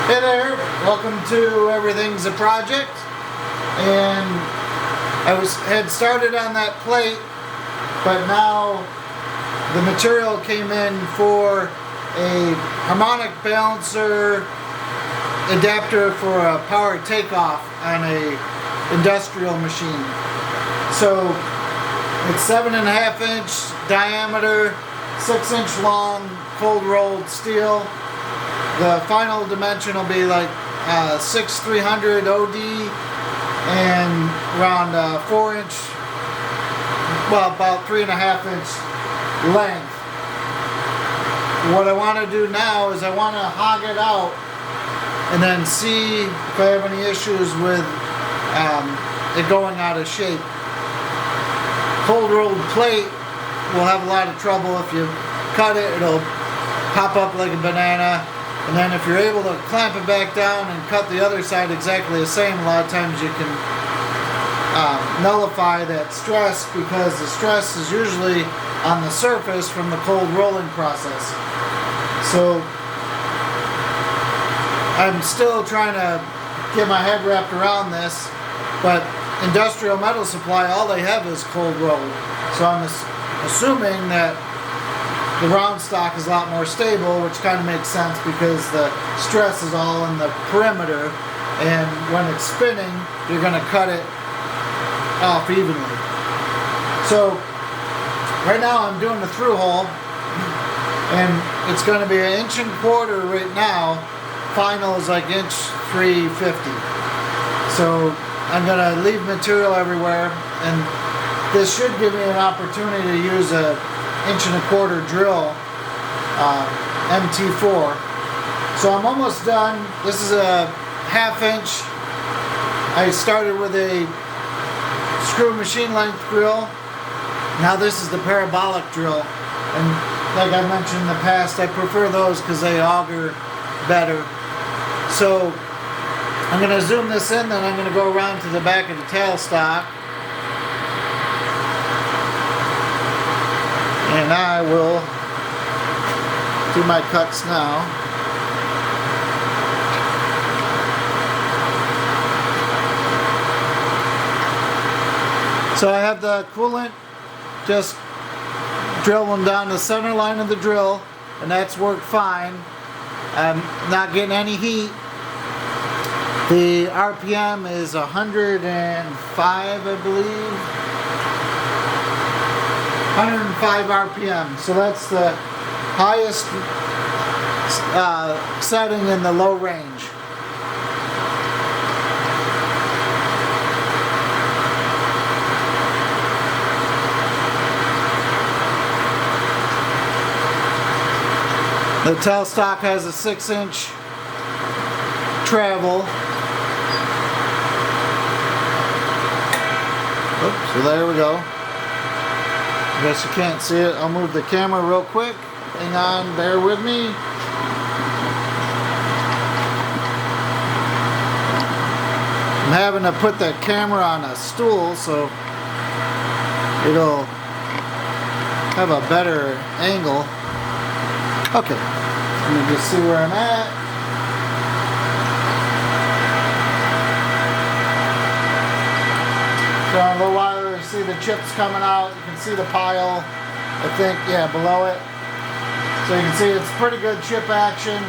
Hey there, welcome to Everything's a Project. And I had started on that plate, but now the material came in for a harmonic balancer adapter for a power takeoff on a industrial machine. So it's 7.5 inch diameter, 6 inch long, cold rolled steel. The final dimension will be like 6/300 OD and around 4 inch, well, about 3.5 inch length. What I want to do now is I want to hog it out and then see if I have any issues with it going out of shape. Cold rolled plate will have a lot of trouble. If you cut it, it'll pop up like a banana. And then if you're able to clamp it back down and cut the other side exactly the same, a lot of times you can nullify that stress, because the stress is usually on the surface from the cold rolling process. So I'm still trying to get my head wrapped around this, but Industrial Metal Supply, all they have is cold rolled. So I'm assuming that the round stock is a lot more stable, which kind of makes sense because the stress is all in the perimeter, and when it's spinning, you're going to cut it off evenly. So right now I'm doing the through hole, and it's going to be 1.25 inches right now. Final is like 3/50. So I'm going to leave material everywhere, and this should give me an opportunity to use a 1.25 inch drill, MT4. So I'm almost done. This is a 1/2 inch. I started with a screw machine length drill. Now this is the parabolic drill, and like I mentioned in the past, I prefer those because they auger better. So I'm going to zoom this in, then I'm going to go around to the back of the tailstock. And I will do my cuts now. So I have the coolant just drilling down the center line of the drill, and that's worked fine. I'm not getting any heat. The RPM is 105, I believe. 105 RPM, so that's the highest setting in the low range. The tailstock has a 6 inch travel. Oops, so there we go. I guess you can't see it. I'll move the camera real quick. Hang on, bear with me. I'm having to put the camera on a stool so it'll have a better angle. Okay, let me just see where I'm at. So in a little while you see the chips coming out. You can see the pile, I think, yeah, below it. So you can see it's pretty good chip action.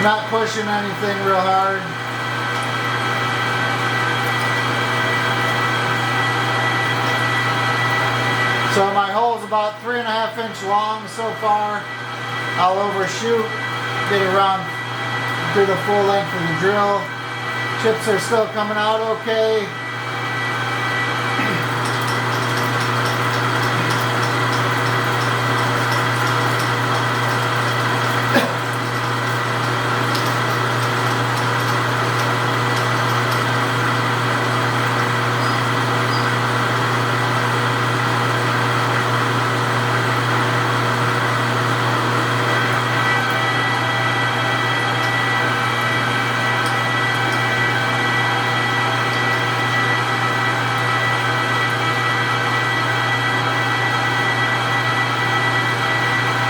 Not pushing anything real hard. So my hole's about 3.5 inch long so far. I'll overshoot, get it around, do the full length of the drill. Chips are still coming out okay.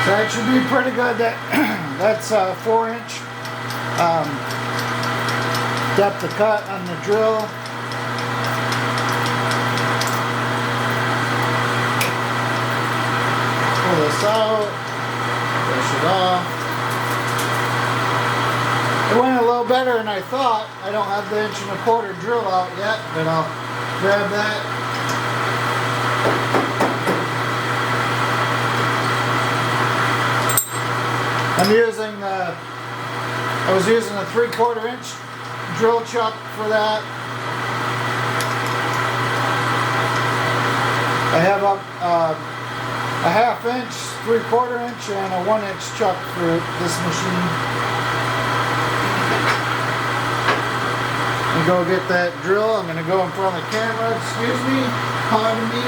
So that should be pretty good. That's 4 inch. depth of cut on the drill. Pull this out, brush it off. It went a little better than I thought. I don't have the 1¼ inch drill out yet, but I'll grab that. I was using a 3/4 inch drill chuck for that. I have a 1/2 inch, 3/4 inch, and a 1 inch chuck for this machine. And go get that drill. I'm going to go in front of the camera. Excuse me. Pardon me.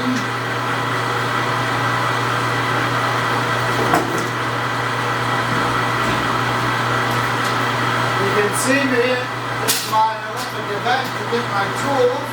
You can see me at my Olympic event to get my tools.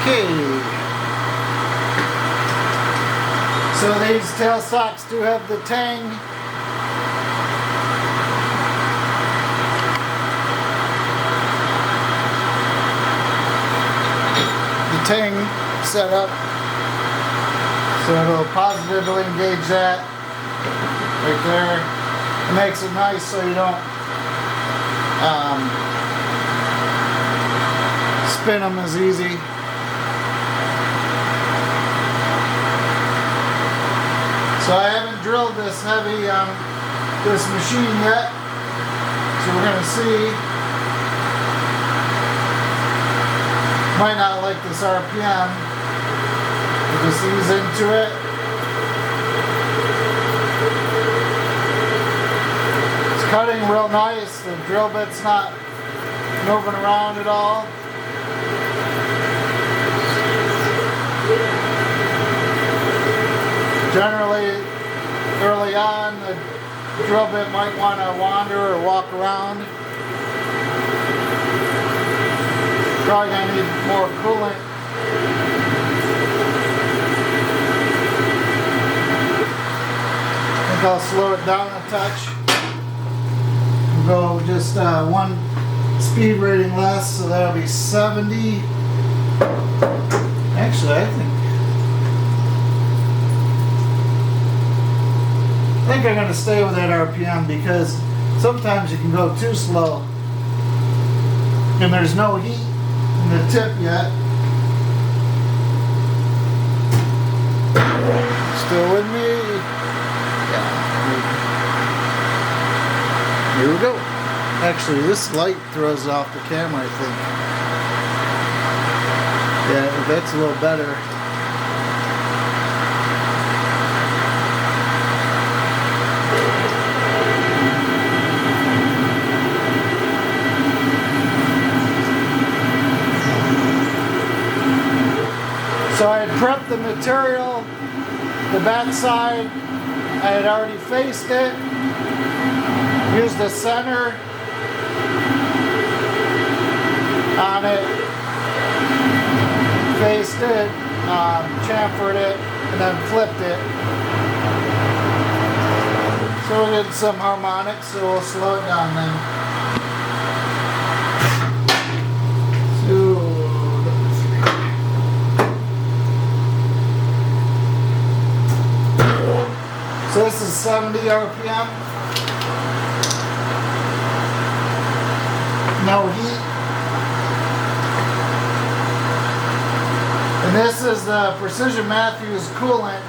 Okay, so these tail socks do have the tang. The tang set up, so it'll positively engage that right there. It makes it nice so you don't spin them as easy. So I haven't drilled this heavy on this machine yet, so we're going to see. Might not like this RPM. We'll just ease into it. It's cutting real nice. The drill bit's not moving around at all. Generally, early on, the drill bit might want to wander or walk around. Probably going to need more coolant. I think I'll slow it down a touch. Go just one speed rating less, so that'll be 70. Actually, I think I'm going to stay with that RPM because sometimes you can go too slow and there's no heat in the tip yet. Still with me? Yeah. Here we go. Actually, this light throws off the camera, I think. Yeah, that's a little better. So I had prepped the material, the back side, I had already faced it, used the center on it, lowered it, and then flipped it. So we'll get some harmonics, so we'll slow it down then. So this is 70 RPM. No heat. And this is the Precision Matthews coolant.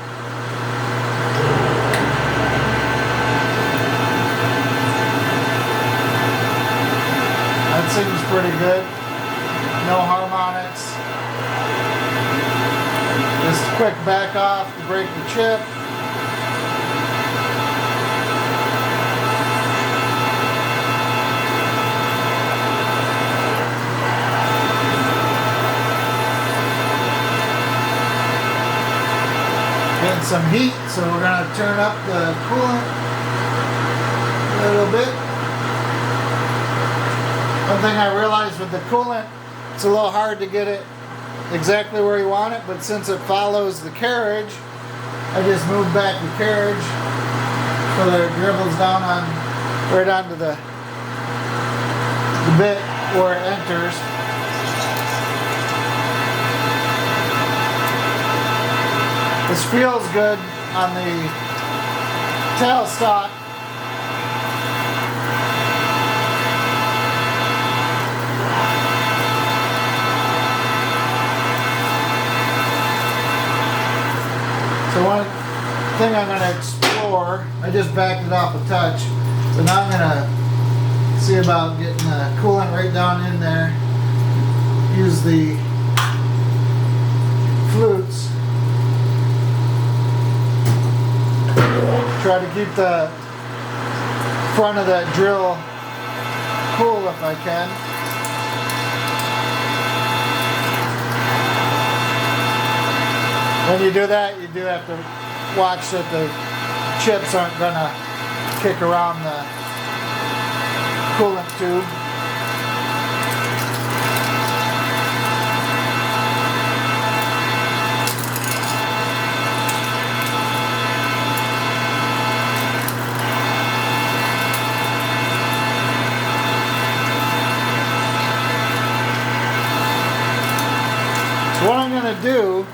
That seems pretty good. No harmonics. Just quick back off to break the chip. Getting some heat, so we're going to turn up the coolant a little bit. One thing I realized with the coolant, it's a little hard to get it exactly where you want it, but since it follows the carriage, I just moved back the carriage so that it dribbles down on right onto the bit where it enters. This feels good on the tailstock. So one thing I'm going to explore, I just backed it off a touch, so now I'm going to see about getting the coolant right down in there. Use the flutes. Try to keep the front of that drill cool if I can. When you do that, you do have to watch that the chips aren't going to kick around the coolant tube. What I'm going to do,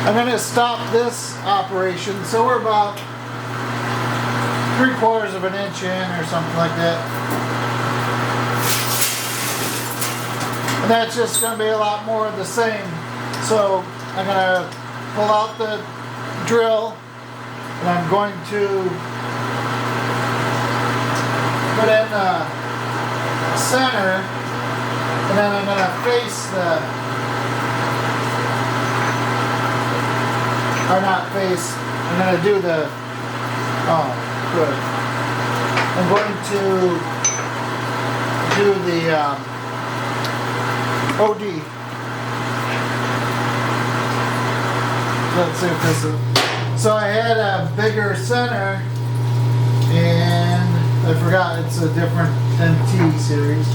I'm going to stop this operation, so we're about 3/4 of an inch in or something like that. And that's just going to be a lot more of the same. So I'm going to pull out the drill and I'm going to put it in the center. And then I'm going to face the, or not face, I'm going to do the, oh, good. I'm going to do the OD. Let's see if this is, so I had a bigger center, and I forgot it's a different MT series.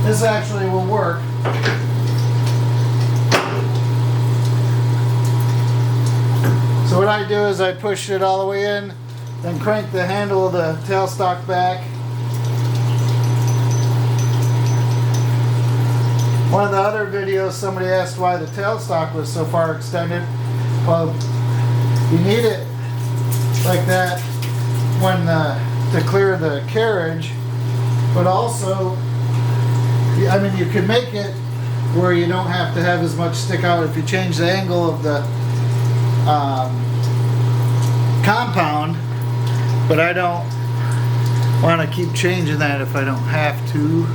This actually will work. So what I do is I push it all the way in, then crank the handle of the tailstock back. One of the other videos, somebody asked why the tailstock was so far extended. Well, you need it like that when to clear the carriage, but also, I mean, you can make it where you don't have to have as much stick out if you change the angle of the compound, but I don't want to keep changing that if I don't have to.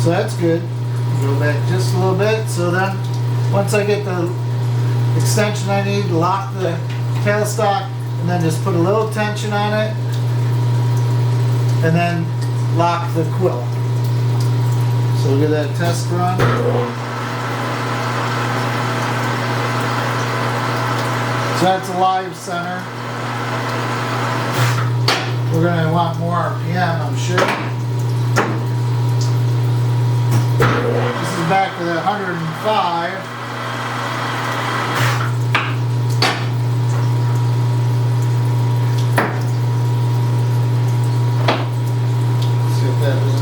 So that's good. Go back just a little bit. So then once I get the extension I need, lock the tailstock and then just put a little tension on it and then lock the quill. So we'll get that test run. So that's a live center. We're going to want more RPM, I'm sure. This is back to the 105. See what that is.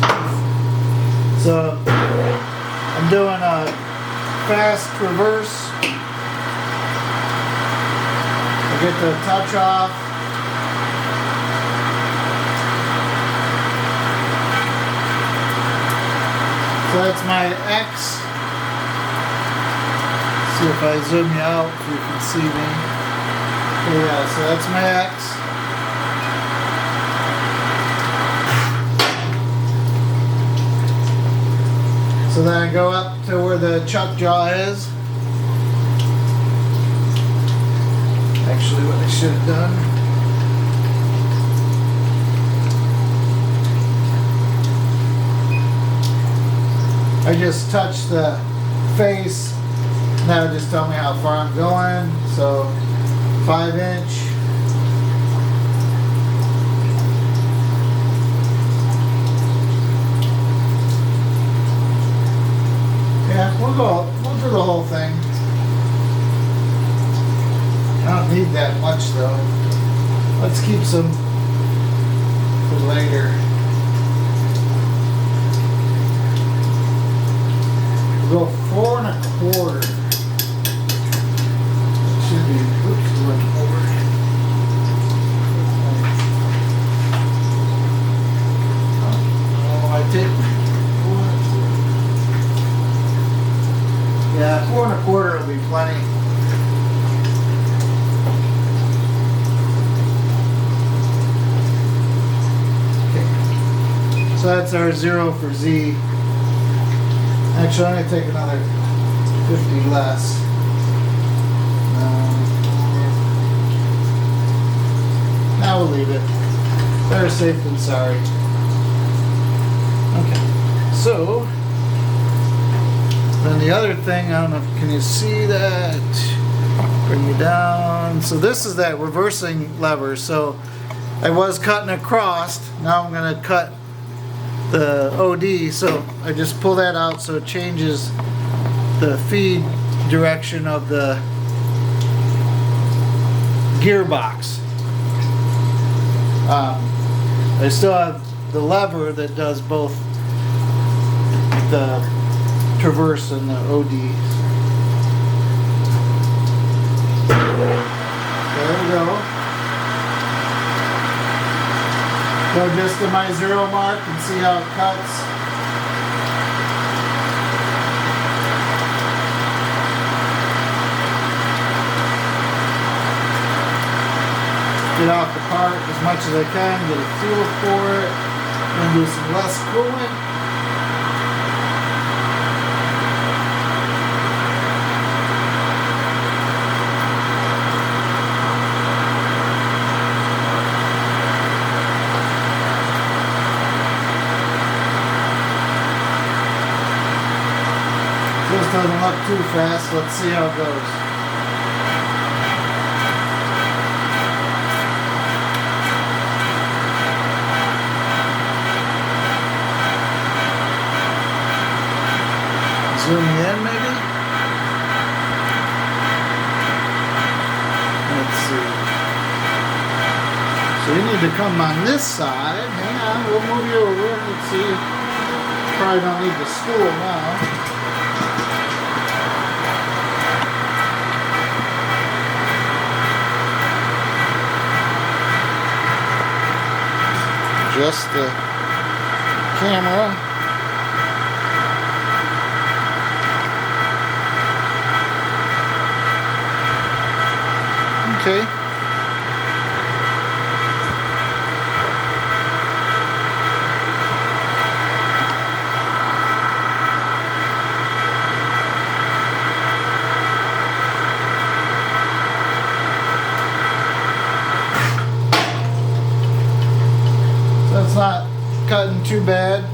So I'm doing a fast reverse. I get the touch off. So that's my X. See if I zoom you out so you can see me. Yeah, so that's my X. So then I go up to where the chuck jaw is. Actually, what I should have done. I just touch the face. Now just tell me how far I'm going. So 5 inch. Yeah, we'll do the whole thing. I don't need that much though. Let's keep some for later. We'll go 4 1/4. Should be, oops, went over. Oh, I did. Yeah, 4 1/4 will be plenty. Okay. So that's our 0 for Z. Actually, I'm going to take another 50 less. Now we'll leave it. Better safe than sorry. Okay. So, then the other thing, I don't know if can you see that? Bring you down. So this is that reversing lever. So I was cutting across. Now I'm going to cut the OD, so I just pull that out so it changes the feed direction of the gearbox. I still have the lever that does both the traverse and the OD. There we go. Go just to my 0 mark and see how it cuts. Get off the part as much as I can, get a feel for it, and do some less coolant. This doesn't look too fast. Let's see how it goes. Zoom in maybe? Let's see. So you need to come on this side. Hang on, we'll move you over. Let's see. Probably don't need the spool now. Just the camera. Okay. So it's not cutting too bad.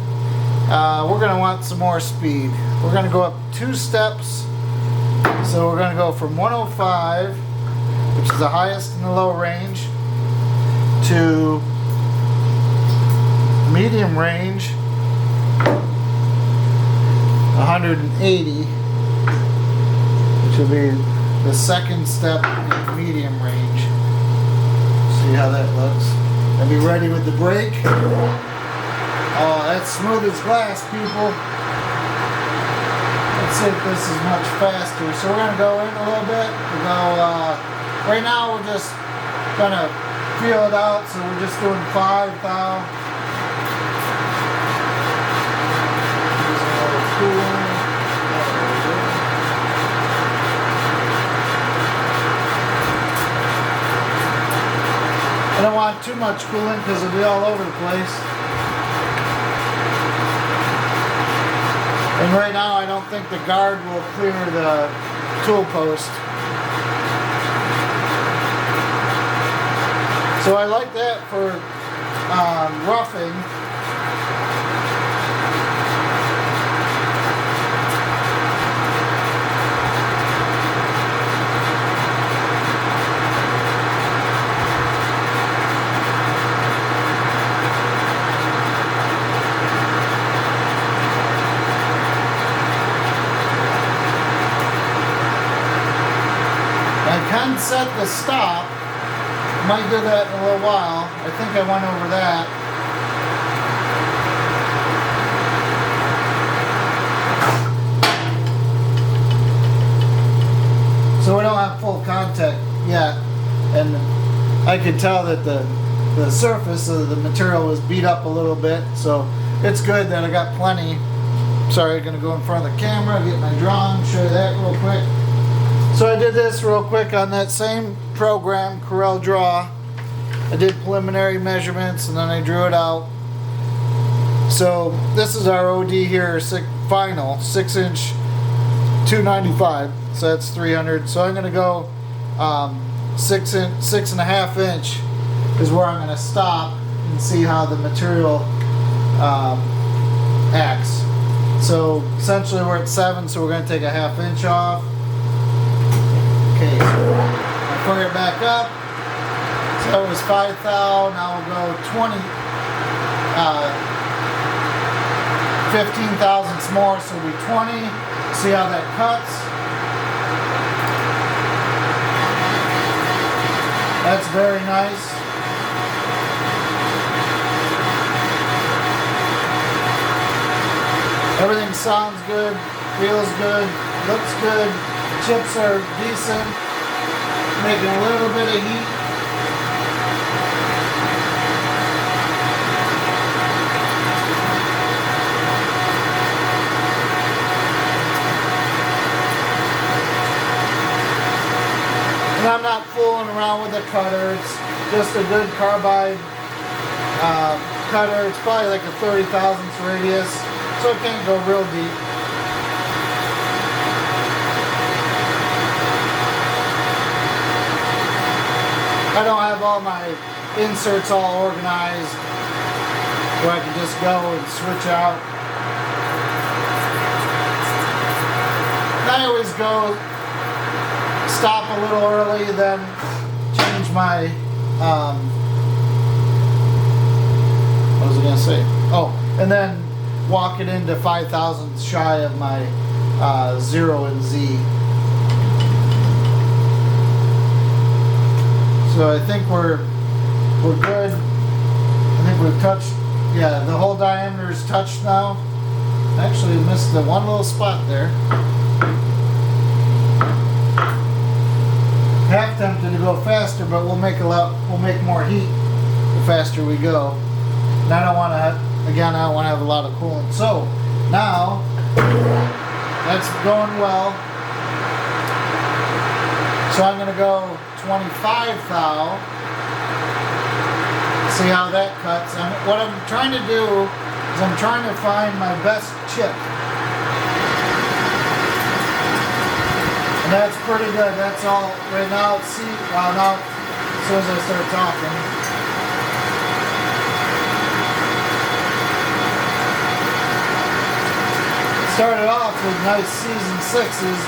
We're going to want some more speed. We're going to go up 2 steps. So we're going to go from 105, which is the highest in the low range, to medium range, 180, which will be the second step in medium range. See how that looks. And be ready with the brake. Oh, that's smooth as glass, people. Let's see if this is much faster. So we're gonna go in a little bit. We'll go, right now we're just gonna feel it out. So we're just doing 5 thou. Using a little coolant. I don't want too much coolant because it'll be all over the place. And right now I don't think the guard will clear the tool post. So I like that for roughing. I can set the stop. Might do that in a little while. I think I went over that. So we don't have full contact yet, and I could tell that the surface of the material was beat up a little bit, so it's good that I got plenty. Sorry, I'm gonna go in front of the camera, get my drawing, show you that real quick. So I did this real quick on that same program, Corel Draw. I did preliminary measurements and then I drew it out. So this is our OD here, final 6-inch 295. So that's 300. So I'm going to go 6.5 inch is where I'm going to stop and see how the material acts. So essentially we're at 7, so we're going to take a 1/2 inch off. Okay, so I'll fire it back up. So it was 5 thou, now we'll go 15 thousandths more, so it'll be 20. See how that cuts. That's very nice. Everything sounds good, feels good, looks good. Chips are decent, making a little bit of heat. And I'm not fooling around with the cutter. It's just a good carbide cutter. It's probably like a 30 thousandths radius, so it can't go real deep. I don't have all my inserts all organized where I can just go and switch out. I always go stop a little early, then change my what was I gonna say? Oh, and then walk it into 5 thousandths shy of my 0 and Z. So I think we're good. I think we've touched, yeah, the whole diameter is touched now. Actually missed the one little spot there. Half tempted to go faster, but we'll make more heat the faster we go. And I don't want to, again, I don't want to have a lot of coolant. So now that's going well. So I'm going to go 25 thou. See how that cuts. What I'm trying to do is I'm trying to find my best chip. And that's pretty good. That's all. Right now it's C. Well, now as soon as I start talking. Started off with nice season 6s.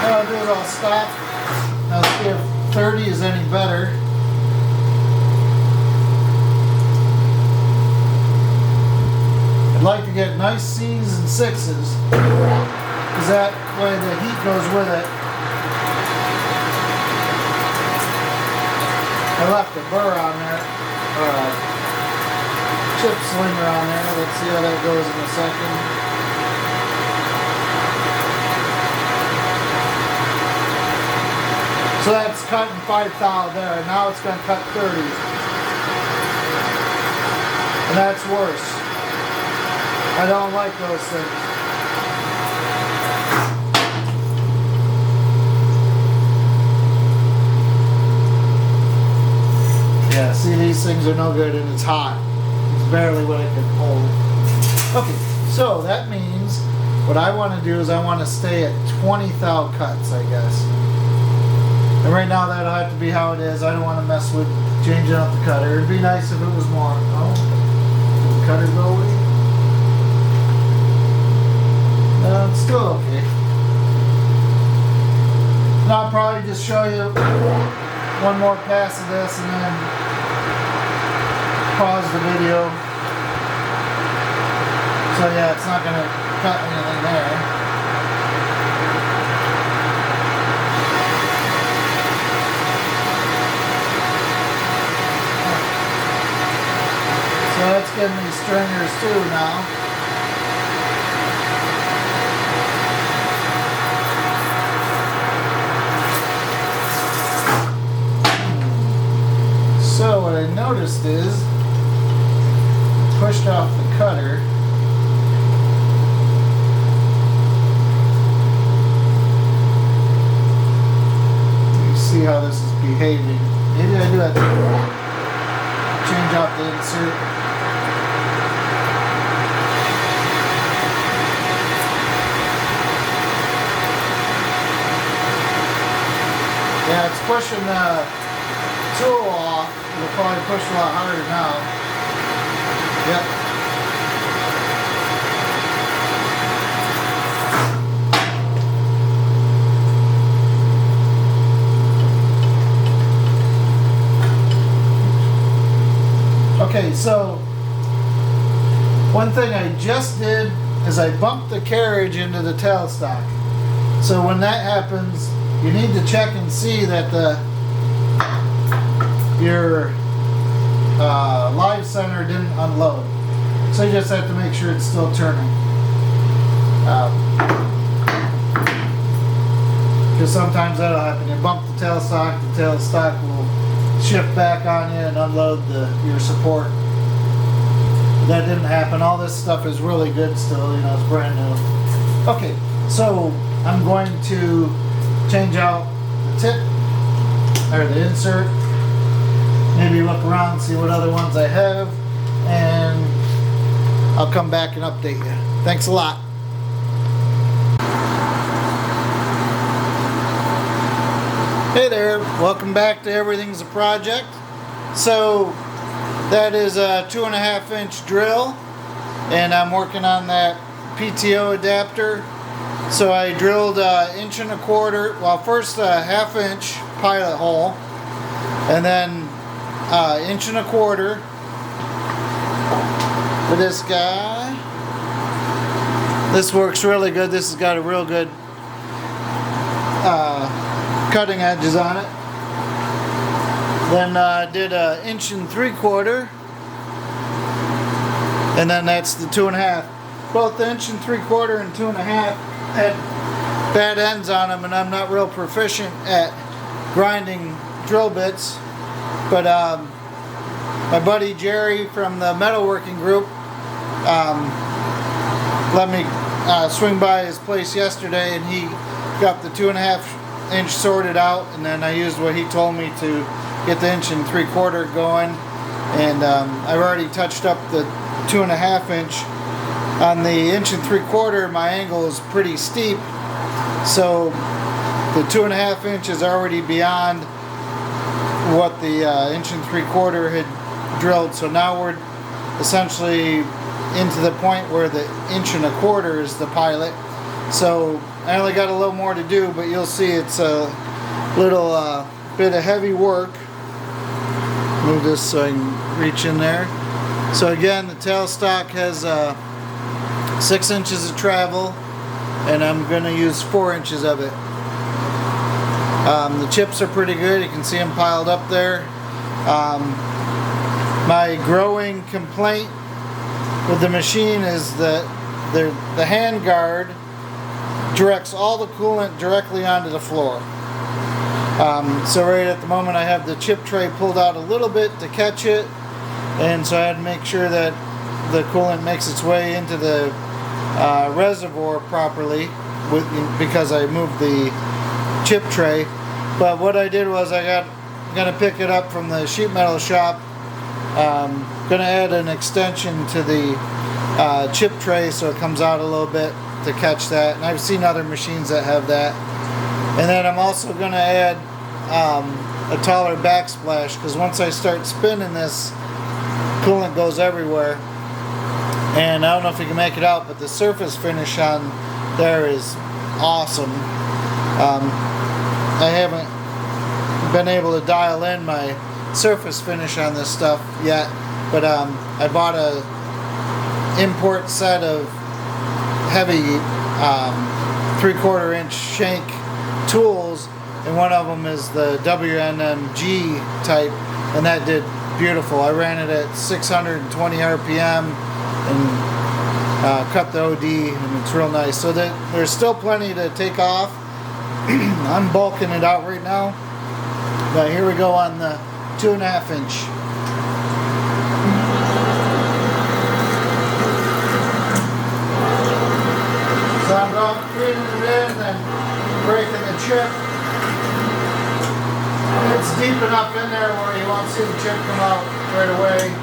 What I'll do is I'll stop. Now see if 30 is any better. I'd like to get nice C's and 6s, because that way the heat goes with it. I left a burr on there, or a chip slinger on there. Let's see how that goes in a second. So that's cutting 5 thou there. Now it's going to cut 30. And that's worse. I don't like those things. Yeah, see, these things are no good and it's hot. It's barely what I can hold. Okay, so that means what I want to do is I want to stay at 20 thou cuts, I guess. And right now that'll have to be how it is. I don't want to mess with changing up the cutter. It'd be nice if it was more. Oh, did the cutter go away? No, it's still okay. And I'll probably just show you one more pass of this and then pause the video. So yeah, it's not going to cut anything there. So that's getting these stringers too now. So what I noticed is, pushed off the cutter. You see how this is behaving. Maybe I do have to change out the insert. Yeah, it's pushing the tool off. It'll probably push a lot harder now. Yep. Okay, so one thing I just did is I bumped the carriage into the tailstock. So when that happens, you need to check and see that your live center didn't unload. So you just have to make sure it's still turning. Because sometimes that'll happen. You bump the tailstock will shift back on you and unload your support. But that didn't happen. All this stuff is really good still, you know, it's brand new. Okay, so I'm going to change out the tip, or the insert, maybe look around, see what other ones I have, and I'll come back and update you. Thanks a lot. Hey there, welcome back to Everything's a Project. So that is a 2.5 inch drill, and I'm working on that PTO adapter. So I drilled 1.25 inches, well, first a 1/2 inch pilot hole, and then 1.25 inches for this guy. This works really good. This has got a real good cutting edges on it. Then I did 1.75 inches, and then that's the 2.5. Both the 1.75 and 2.5 had bad ends on them, and I'm not real proficient at grinding drill bits, but my buddy Jerry from the metalworking group let me swing by his place yesterday, and he got the 2.5 inch sorted out, and then I used what he told me to get the 1.75 going, and I've already touched up the 2.5 inch. On the 1.75, my angle is pretty steep, so the 2.5 inch is already beyond what the 1.75 had drilled. So now we're essentially into the point where the 1.25 is the pilot. So I only got a little more to do, but you'll see it's a little bit of heavy work. Move this so I can reach in there. So again, the tailstock has 6 inches of travel, and I'm going to use 4 inches of it. The chips are pretty good. You can see them piled up there. My growing complaint with the machine is that the hand guard directs all the coolant directly onto the floor. So right at the moment I have the chip tray pulled out a little bit to catch it, and so I had to make sure that the coolant makes its way into the reservoir properly because I moved the chip tray. But what I did was gonna pick it up from the sheet metal shop. Gonna add an extension to the chip tray so it comes out a little bit to catch that, and I've seen other machines that have that. And then I'm also gonna add a taller backsplash, because once I start spinning this, coolant goes everywhere. And I don't know if you can make it out, but the surface finish on there is awesome. I haven't been able to dial in my surface finish on this stuff yet, but I bought a import set of heavy 3/4 inch shank tools, and one of them is the WNMG type, and that did beautiful. I ran it at 620 RPM and cut the OD, and it's real nice. So that there's still plenty to take off. I'm bulking it out right now, but here we go on the 2.5 inch. So I'm going feeding it in and breaking the chip. It's deep enough in there where you won't see the chip come out right away.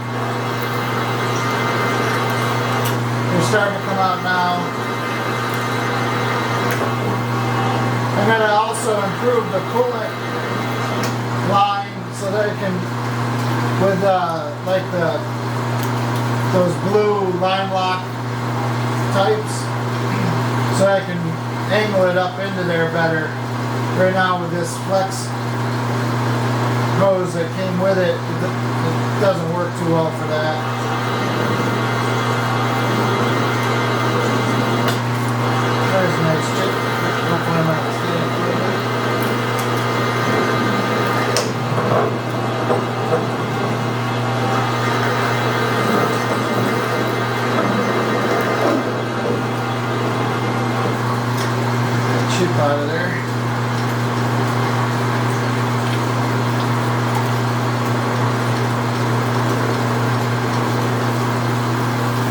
They're starting to come out now. I'm going to also improve the coolant line so that I can, with like those blue line lock types, so I can angle it up into there better. Right now with this flex hose that came with it, it doesn't work too well for that. There's a nice chip. Hopefully I'm not staying through it. Chip out of there.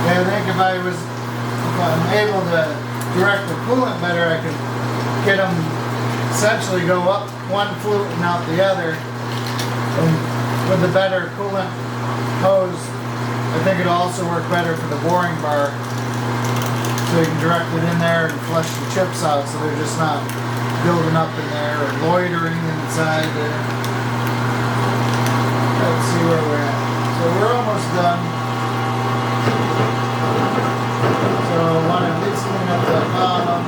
Yeah, I think if I'm able to direct the coolant better, I could get them essentially go up one flute and out the other. And with the better coolant hose, I think it'll also work better for the boring bar. So you can direct it in there and flush the chips out so they're just not building up in there or loitering inside there. Let's see where we're at. So we're almost done. So I want to at least clean up that bottom.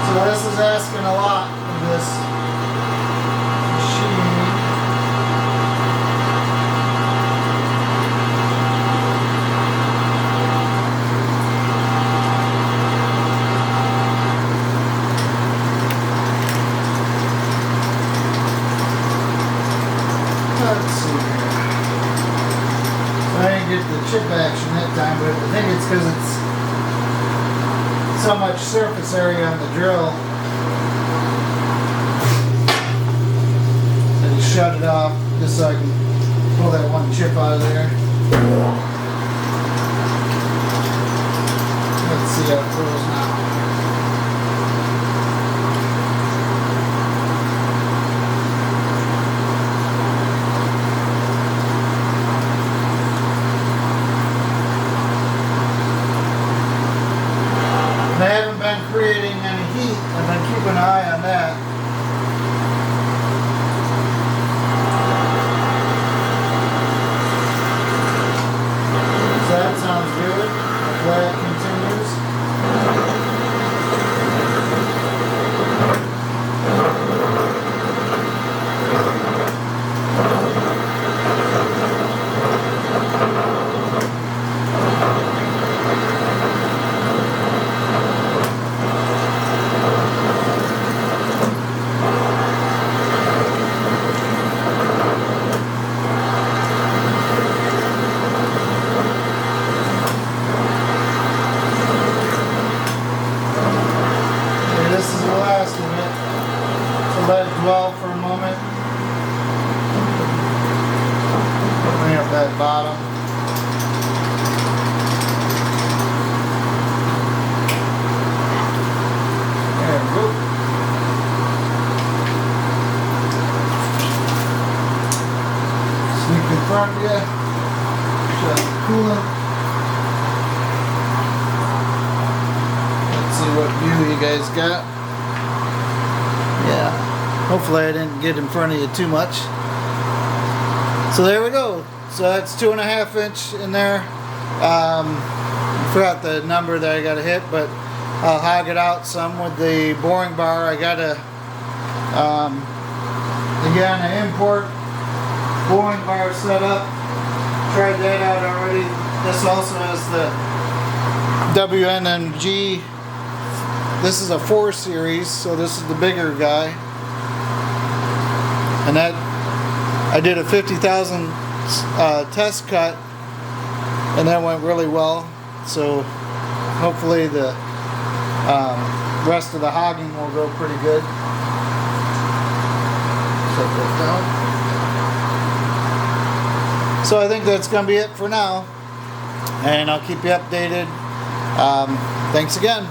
So this is asking a lot of this machine. Let's see here. I didn't get the chip action that time, but I think it's because it's so much surface area on the drill. I just shut it off just so I can pull that one chip out of there. Let's see how it goes now. I haven't been creating any heat. I've been keeping an eye on that. So that sounds good. Hopefully it continues. front of you. Show the coolant. Let's see what view you guys got. Yeah, hopefully I didn't get in front of you too much. So there we go. So that's 2.5 inch in there. Forgot the number that I gotta hit, but I'll hog it out some with the boring bar. I gotta again an import boring bar set up. Tried that out already. This also has the WNMG. This is a 4 series, so this is the bigger guy. And that I did a 50,000 test cut, and that went really well. So hopefully the rest of the hogging will go pretty good. Set that down. So I think that's going to be it for now, and I'll keep you updated. Thanks again.